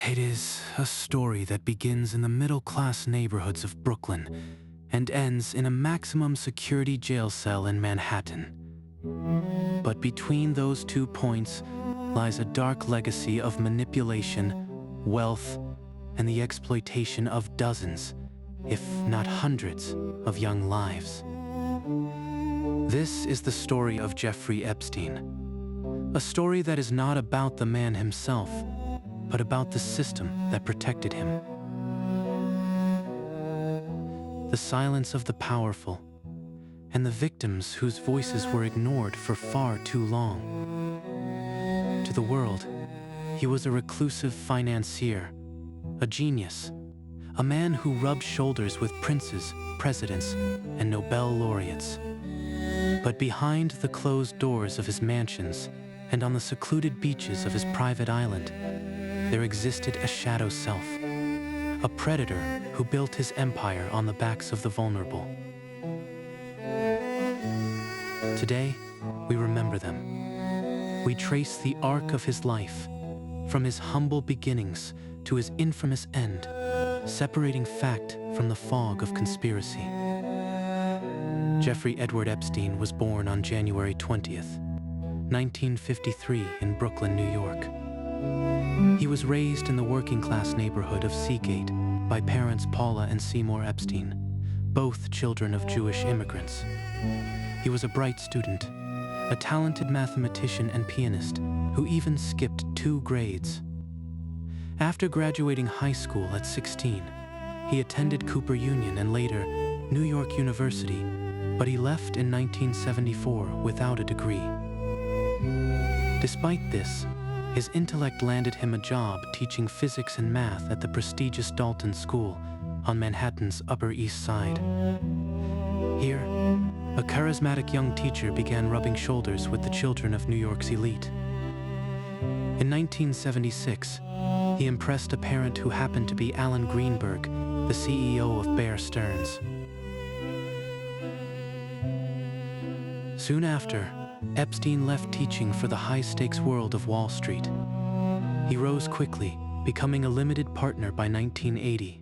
It is a story that begins in the middle-class neighborhoods of Brooklyn and ends in a maximum security jail cell in Manhattan. But between those 2 points lies a dark legacy of manipulation, wealth, and the exploitation of dozens, if not hundreds, of young lives. This is the story of Jeffrey Epstein, a story that is not about the man himself, but about the system that protected him. The silence of the powerful, and the victims whose voices were ignored for far too long. To the world, he was a reclusive financier, a genius, a man who rubbed shoulders with princes, presidents, and Nobel laureates. But behind the closed doors of his mansions and on the secluded beaches of his private island, there existed a shadow self, a predator who built his empire on the backs of the vulnerable. Today, we remember them. We trace the arc of his life, from his humble beginnings to his infamous end, separating fact from the fog of conspiracy. Jeffrey Edward Epstein was born on January 20th, 1953 in Brooklyn, New York. He was raised in the working-class neighborhood of Seagate by parents Paula and Seymour Epstein, both children of Jewish immigrants. He was a bright student, a talented mathematician and pianist who even skipped 2 grades. After graduating high school at 16, he attended Cooper Union and later New York University, but he left in 1974 without a degree. Despite this, his intellect landed him a job teaching physics and math at the prestigious Dalton School on Manhattan's Upper East Side. Here, a charismatic young teacher began rubbing shoulders with the children of New York's elite. In 1976, he impressed a parent who happened to be Alan Greenberg, the CEO of Bear Stearns. Soon after, Epstein left teaching for the high-stakes world of Wall Street. He rose quickly, becoming a limited partner by 1980.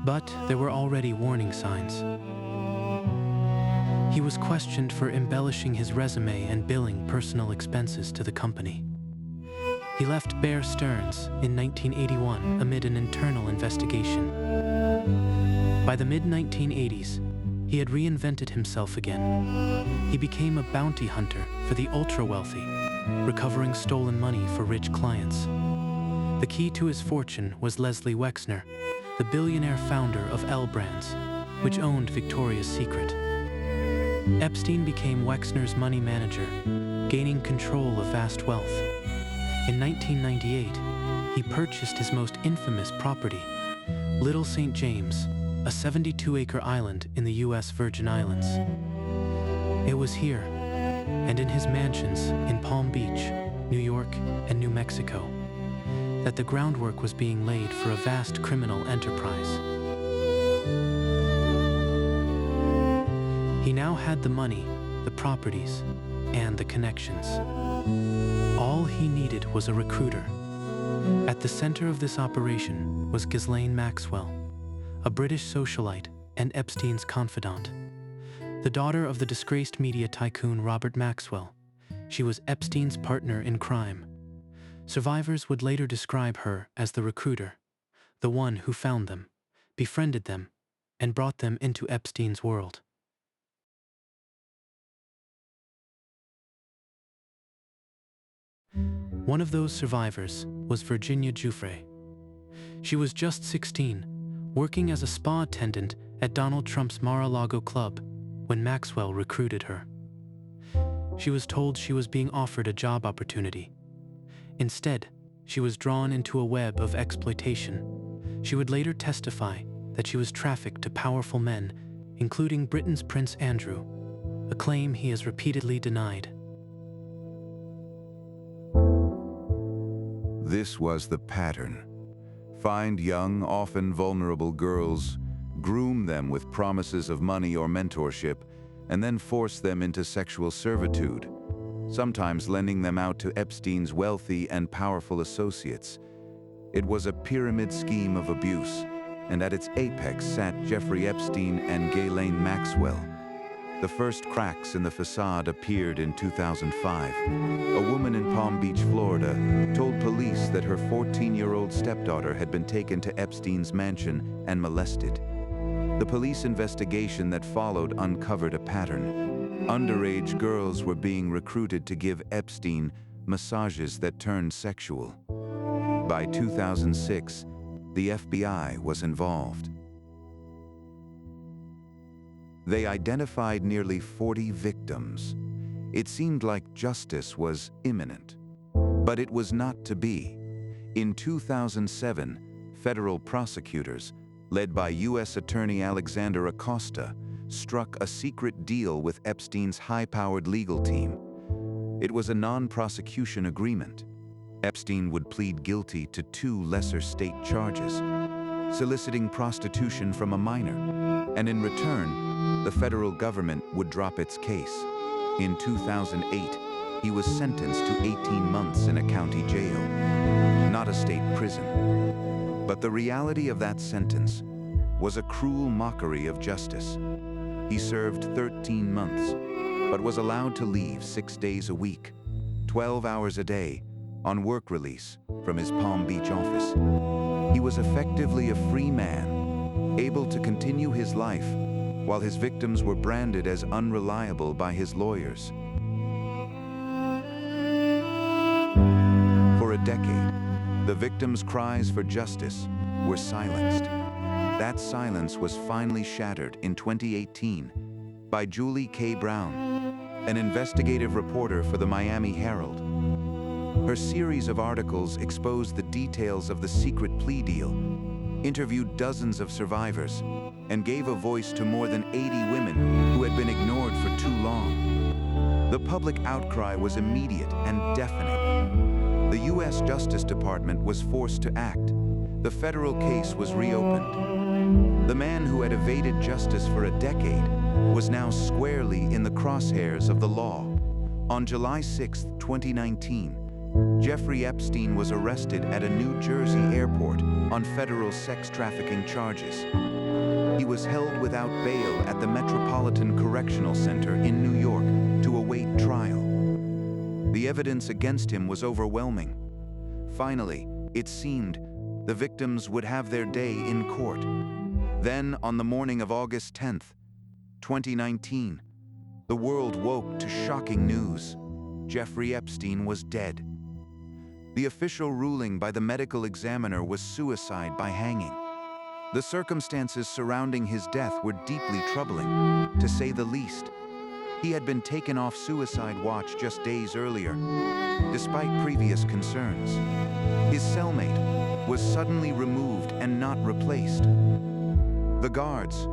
But there were already warning signs. He was questioned for embellishing his resume and billing personal expenses to the company. He left Bear Stearns in 1981 amid an internal investigation. By the mid-1980s, he had reinvented himself again. He became a bounty hunter for the ultra-wealthy, recovering stolen money for rich clients. The key to his fortune was Leslie Wexner, the billionaire founder of L Brands, which owned Victoria's Secret. Epstein became Wexner's money manager, gaining control of vast wealth. In 1998, he purchased his most infamous property, Little St. James, a 72-acre island in the U.S. Virgin Islands. It was here, and in his mansions in Palm Beach, New York, and New Mexico, that the groundwork was being laid for a vast criminal enterprise. He now had the money, the properties, and the connections. All he needed was a recruiter. At the center of this operation was Ghislaine Maxwell, a British socialite and Epstein's confidant. The daughter of the disgraced media tycoon Robert Maxwell, she was Epstein's partner in crime. Survivors would later describe her as the recruiter, the one who found them, befriended them, and brought them into Epstein's world. One of those survivors was Virginia Giuffre. She was just 16, working as a spa attendant at Donald Trump's Mar-a-Lago club when Maxwell recruited her. She was told she was being offered a job opportunity. Instead, she was drawn into a web of exploitation. She would later testify that she was trafficked to powerful men, including Britain's Prince Andrew, a claim he has repeatedly denied. This was the pattern. Find young, often vulnerable girls, groom them with promises of money or mentorship, and then force them into sexual servitude, sometimes lending them out to Epstein's wealthy and powerful associates. It was a pyramid scheme of abuse, and at its apex sat Jeffrey Epstein and Ghislaine Maxwell. The first cracks in the facade appeared in 2005. A woman in Palm Beach, Florida, told police that her 14-year-old stepdaughter had been taken to Epstein's mansion and molested. The police investigation that followed uncovered a pattern. Underage girls were being recruited to give Epstein massages that turned sexual. By 2006, the FBI was involved. They identified nearly 40 victims. It seemed like justice was imminent, but it was not to be. In 2007, federal prosecutors, led by U.S. Attorney Alexander Acosta, struck a secret deal with Epstein's high-powered legal team. It was a non-prosecution agreement. Epstein would plead guilty to 2 lesser state charges, soliciting prostitution from a minor, and in return, the federal government would drop its case. In 2008, he was sentenced to 18 months in a county jail, not a state prison. But the reality of that sentence was a cruel mockery of justice. He served 13 months, but was allowed to leave 6 days a week, 12 hours a day, on work release from his Palm Beach office. He was effectively a free man, able to continue his life while his victims were branded as unreliable by his lawyers. For a decade, the victims' cries for justice were silenced. That silence was finally shattered in 2018 by Julie K. Brown, an investigative reporter for the Miami Herald. Her series of articles exposed the details of the secret plea deal, interviewed dozens of survivors, and gave a voice to more than 80 women who had been ignored for too long. The public outcry was immediate and deafening. The U.S. Justice Department was forced to act. The federal case was reopened. The man who had evaded justice for a decade was now squarely in the crosshairs of the law. On July 6, 2019, Jeffrey Epstein was arrested at a New Jersey airport on federal sex trafficking charges. He was held without bail at the Metropolitan Correctional Center in New York to await trial. The evidence against him was overwhelming. Finally, it seemed, the victims would have their day in court. Then, on the morning of August 10th, 2019, the world woke to shocking news. Jeffrey Epstein was dead. The official ruling by the medical examiner was suicide by hanging. The circumstances surrounding his death were deeply troubling, to say the least. He had been taken off suicide watch just days earlier, despite previous concerns. His cellmate was suddenly removed and not replaced. The guards,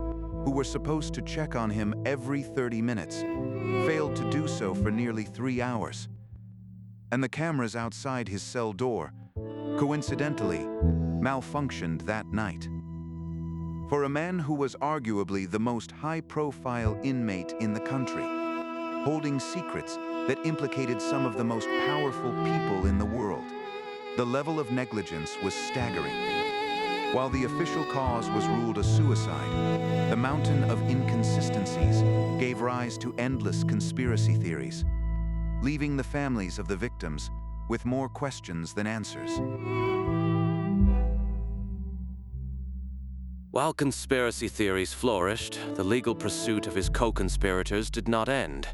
who were supposed to check on him every 30 minutes, failed to do so for nearly 3 hours. And the cameras outside his cell door, coincidentally, malfunctioned that night. For a man who was arguably the most high-profile inmate in the country, holding secrets that implicated some of the most powerful people in the world, the level of negligence was staggering. While the official cause was ruled a suicide, the mountain of inconsistencies gave rise to endless conspiracy theories, leaving the families of the victims with more questions than answers. While conspiracy theories flourished, the legal pursuit of his co-conspirators did not end.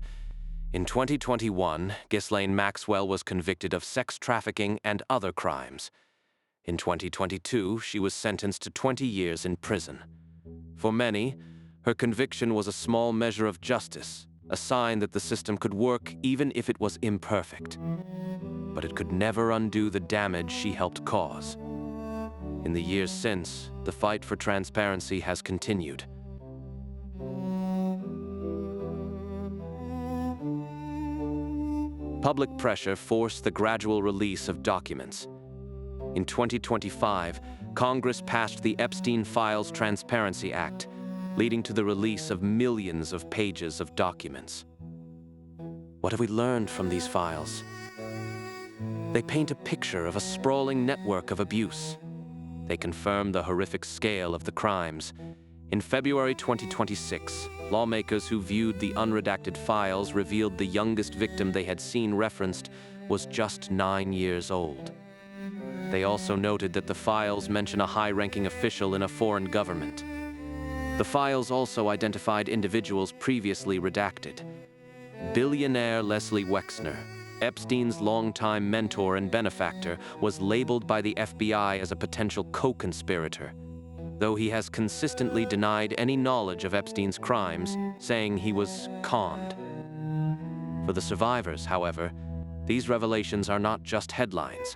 In 2021, Ghislaine Maxwell was convicted of sex trafficking and other crimes. In 2022, she was sentenced to 20 years in prison. For many, her conviction was a small measure of justice, a sign that the system could work even if it was imperfect. But it could never undo the damage she helped cause. In the years since, the fight for transparency has continued. Public pressure forced the gradual release of documents. In 2025, Congress passed the Epstein Files Transparency Act, leading to the release of millions of pages of documents. What have we learned from these files? They paint a picture of a sprawling network of abuse. They confirm the horrific scale of the crimes. In February 2026, lawmakers who viewed the unredacted files revealed the youngest victim they had seen referenced was just 9 years old. They also noted that the files mention a high-ranking official in a foreign government. The files also identified individuals previously redacted. Billionaire Leslie Wexner, Epstein's longtime mentor and benefactor, was labeled by the FBI as a potential co-conspirator, though he has consistently denied any knowledge of Epstein's crimes, saying he was conned. For the survivors, however, these revelations are not just headlines.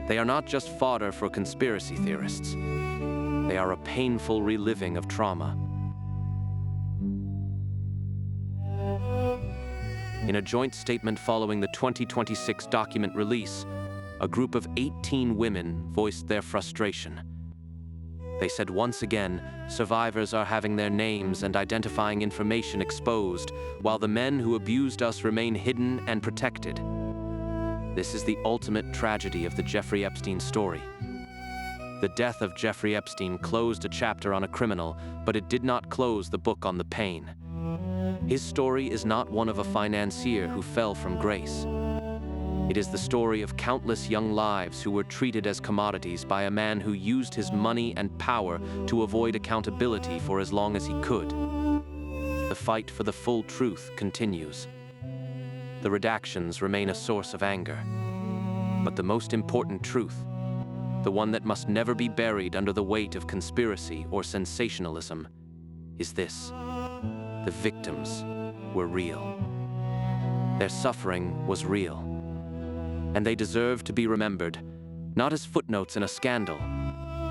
They are not just fodder for conspiracy theorists. They are a painful reliving of trauma. In a joint statement following the 2026 document release, a group of 18 women voiced their frustration. They said once again, survivors are having their names and identifying information exposed, while the men who abused us remain hidden and protected. This is the ultimate tragedy of the Jeffrey Epstein story. The death of Jeffrey Epstein closed a chapter on a criminal, but it did not close the book on the pain. His story is not one of a financier who fell from grace. It is the story of countless young lives who were treated as commodities by a man who used his money and power to avoid accountability for as long as he could. The fight for the full truth continues. The redactions remain a source of anger. But the most important truth, the one that must never be buried under the weight of conspiracy or sensationalism, is this: the victims were real. Their suffering was real. And they deserve to be remembered, not as footnotes in a scandal,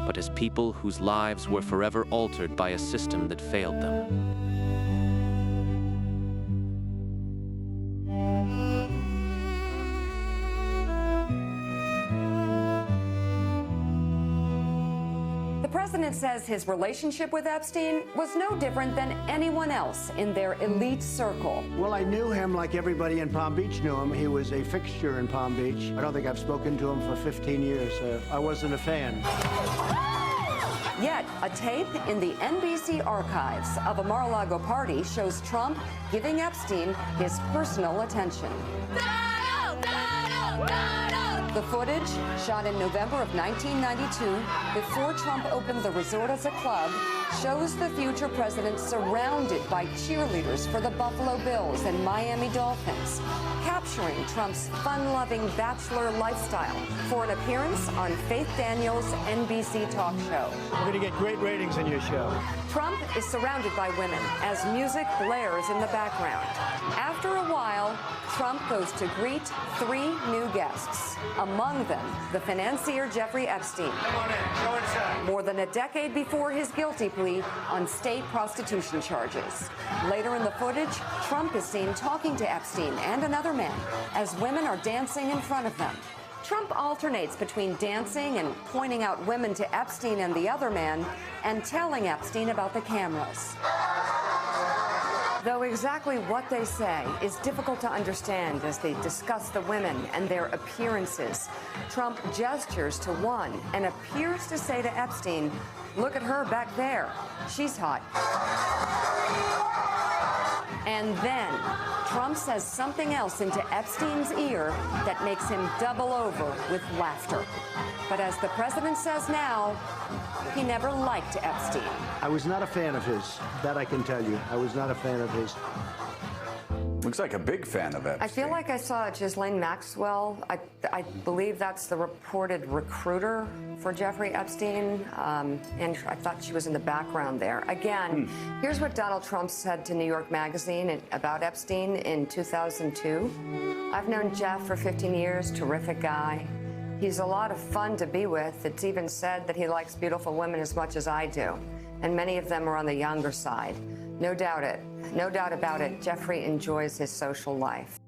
but as people whose lives were forever altered by a system that failed them. The president says his relationship with Epstein was no different than anyone else in their elite circle. Well, I knew him like everybody in Palm Beach knew him. He was a fixture in Palm Beach. I don't think I've spoken to him for 15 years. I wasn't a fan. Yet, a tape in the NBC archives of a Mar-a-Lago party shows Trump giving Epstein his personal attention. The footage, shot in November of 1992, before Trump opened the resort as a club, shows the future president surrounded by cheerleaders for the Buffalo Bills and Miami Dolphins, capturing Trump's fun-loving bachelor lifestyle for an appearance on Faith Daniels' NBC talk show. We're going to get great ratings in your show. Trump is surrounded by women as music blares in the background. After a while, Trump goes to greet 3 new guests, among them the financier Jeffrey Epstein. Come on in. Go inside. More than a decade before his guilty plea on state prostitution charges. Later in the footage, Trump is seen talking to Epstein and another man as women are dancing in front of them. Trump alternates between dancing and pointing out women to Epstein and the other man and telling Epstein about the cameras. Though exactly what they say is difficult to understand as they discuss the women and their appearances, Trump gestures to one and appears to say to Epstein, "Look at her back there. She's hot." And then Trump says something else into Epstein's ear that makes him double over with laughter. But as the president says now, he never liked Epstein. I was not a fan of his. That I can tell you. I was not a fan of his. Looks like a big fan of Epstein. I feel like I saw Ghislaine Maxwell. I believe that's the reported recruiter for Jeffrey Epstein, and I thought she was in the background there. Again, here's what Donald Trump said to New York Magazine about Epstein in 2002. "I've known Jeff for 15 years, terrific guy. He's a lot of fun to be with. It's even said that he likes beautiful women as much as I do, and many of them are on the younger side. No doubt about it, Jeffrey enjoys his social life."